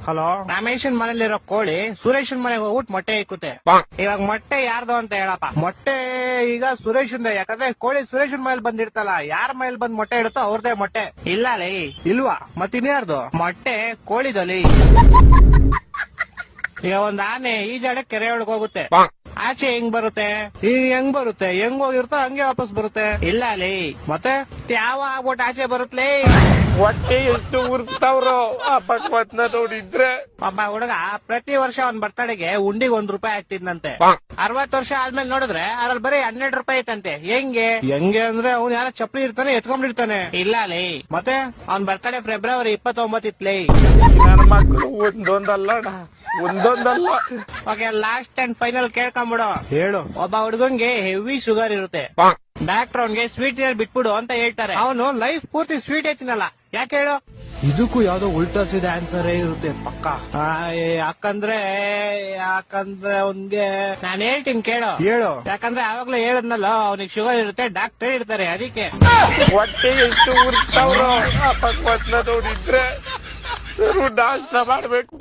Hello, ರಮೇಶನ್ ಮನೇಲಿರೋ ಕೋಳಿ ಸುರೇಶನ್ ಮನೆಗೆ ಹೋಗ್ಬಿಟ್ಟು ಮೊಟ್ಟೆ ಇಕ್ಕುತ್ತೆ. ಇವಾಗ ಮೊಟ್ಟೆ ಯಾರ್ದು ಅಂತ ಹೇಳಪ್ಪ. ಮೊಟ್ಟೆ ಈಗ ಸುರೇಶನ್, ಯಾಕಂದ್ರೆ ಕೋಳಿ ಸುರೇಶನ್ ಮನೇಲಿ ಬಂದಿರ್ತಲ್ಲ, ಯಾರ ಮನೇಲಿ ಬಂದ್ ಮೊಟ್ಟೆ ಇಡುತ್ತೋ ಅವ್ರದೇ ಮೊಟ್ಟೆ. ಇಲ್ಲ ಲೇ, ಇಲ್ವಾ? ಮತ್ತಿನ್ಯಾರ್ದು ಮೊಟ್ಟೆ? ಕೋಳಿದಲ್ಲಿ. ಈಗ ಒಂದ್ ಆನೆ ಈಜಾಡ ಕೆರೆ ಒಳಗ್ ಹೋಗುತ್ತೆ, ಆಚೆ ಹೆಂಗ್ ಬರುತ್ತೆ? ಹೆಂಗ್ ಬರುತ್ತೆ? ಹೆಂಗ್ ಹೋಗಿರುತ್ತೋ ಹಂಗೆ ವಾಪಸ್ ಬರುತ್ತೆ. ಇಲ್ಲ ಲೇ, ಮತ್ತೆ ಯಾವ ಆಗ್ಬಿಟ್ಟು ಆಚೆ ಬರುತ್ತಲೇ? ಹೊಟ್ಟೆ ಎಷ್ಟು ಉರ್ಸ್ತಾವ್ರೋ ಆ ಭಗವತ್ನ ನೋಡಿದ್ರೆ. ಒಬ್ಬ ಹುಡುಗ ಪ್ರತಿ ವರ್ಷ ಅವ್ನ್ ಬರ್ತಡೆಗೆ ಉಂಡಿಗೆ ₹1 ಆಗ್ತಿದ್ನಂತೆ. 60 ವರ್ಷ ಆದ್ಮೇಲೆ ನೋಡಿದ್ರೆ ಅದ್ರಲ್ಲಿ ಬರೀ ₹12 ಐತಂತೆ. ಹೆಂಗೆ ಅಂದ್ರೆ ಅವ್ನು ಯಾರ ಚಪ್ಪಲಿ ಇರ್ತಾನೆ ಎತ್ಕೊಂಡಿರ್ತಾನೆ. ಇಲ್ಲ ಲೇ, ಮತ್ತೆ ಅವ್ನ್ ಬರ್ತಡೆ ಫೆಬ್ರವರಿ 29 ಇತ್ಲೇ. ನನ್ನ ಮಕ್ಕಳು ಒಂದೊಂದಲ್ಲ. ಓಕೆ, ಲಾಸ್ಟ್ ಅಂಡ್ ಫೈನಲ್ ಕೇಳ್ಕೊಂಬಿಡು. ಹೇಳು. ಒಬ್ಬ ಹುಡುಗಂಗೆ ಹೆವಿ ಶುಗರ್ ಇರುತ್ತೆ, ಡಾಕ್ಟರ್ ಅವ್ನ್ಗೆ ಸ್ವೀಟ್ ಬಿಟ್ಬಿಡು ಅಂತ ಹೇಳ್ತಾರೆ. ಅವನು ಲೈಫ್ ಪೂರ್ತಿ ಸ್ವೀಟ್ ಐತಿನಲ್ಲ, ಯಾಕೆ ಹೇಳು? ಇದಕ್ಕೂ ಯಾವ್ದೋ ಉಲ್ಟಾ ಸೀದಾ ಆನ್ಸರ್ ಇರುತ್ತೆ ಪಕ್ಕ. ಯಾಕಂದ್ರೆ ಅವ್ನ್ಗೆ ನಾನು ಹೇಳ್ತೀನಿ ಕೇಳು. ಹೇಳು. ಯಾಕಂದ್ರೆ ಆವಾಗ್ಲೇ ಹೇಳದ್ನಲ್ಲ, ಅವ್ನಿಗೆ ಶುಗರ್ ಇರುತ್ತೆ, ಡಾಕ್ಟರ್ ಇರ್ತಾರೆ, ಅದಕ್ಕೆ. ಹೊಟ್ಟೆ ಎಷ್ಟು ಉರ್ಸ್ತಾವ್ರೋ ಆ ಭಗವತ್ನ ನೋಡಿದ್ರೆ. ಸರು ನಾಶ ಮಾಡ್ಬೇಕು.